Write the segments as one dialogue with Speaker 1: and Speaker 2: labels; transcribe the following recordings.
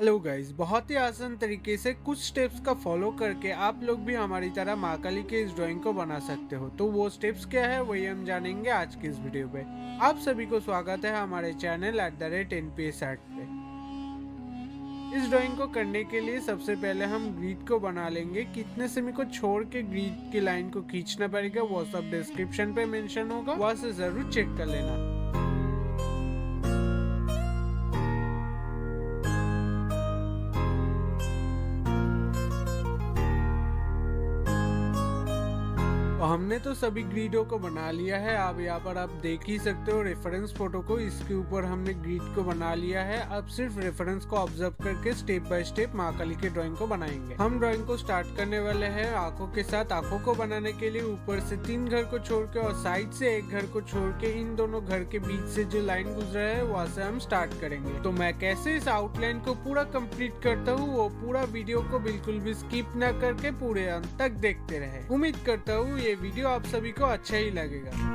Speaker 1: Hello guys, बहुत ही आसान तरीके से कुछ स्टेप्स का फॉलो करके आप लोग भी हमारी तरह माँ काली के इस ड्राइंग को बना सकते हो। तो वो स्टेप्स क्या है वही हम जानेंगे आज की इस वीडियो पे। आप सभी को स्वागत है हमारे चैनल @NPS आर्ट पे। इस ड्राइंग को करने के लिए सबसे पहले हम ग्रिड को बना लेंगे। कितने सेमी को छोड़ के ग्रिड की लाइन को खींचना पड़ेगा वो सब डिस्क्रिप्शन पे मेंशन होगा, वहां से जरूर चेक कर लेना। और हमने तो सभी ग्रिडों को बना लिया है। अब यहाँ पर आप देख ही सकते हो रेफरेंस फोटो को, इसके ऊपर हमने ग्रिड को बना लिया है। अब सिर्फ रेफरेंस को ऑब्जर्व करके स्टेप बाय स्टेप माँ काली की ड्राइंग को बनाएंगे। हम ड्राइंग को स्टार्ट करने वाले हैं आंखों के साथ। आंखों को बनाने के लिए ऊपर से 3 घर को छोड़ के और साइड से 1 घर को छोड़ के इन दोनों घर के बीच से जो लाइन गुजरा है वहां से हम स्टार्ट करेंगे। तो मैं कैसे इस आउटलाइन को पूरा कंप्लीट करता हूँ वो पूरा वीडियो को बिल्कुल भी स्किप न करके पूरे अंत तक देखते रहे। उम्मीद करता हूँ ये वीडियो आप सभी को अच्छा ही लगेगा।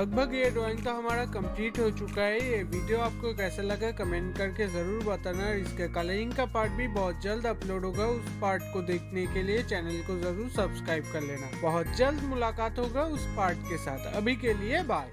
Speaker 1: लगभग ये ड्राइंग तो हमारा कंप्लीट हो चुका है। ये वीडियो आपको कैसा लगा कमेंट करके ज़रूर बताना। इसके कलरिंग का पार्ट भी बहुत जल्द अपलोड होगा। उस पार्ट को देखने के लिए चैनल को ज़रूर सब्सक्राइब कर लेना। बहुत जल्द मुलाकात होगा उस पार्ट के साथ। अभी के लिए बाय।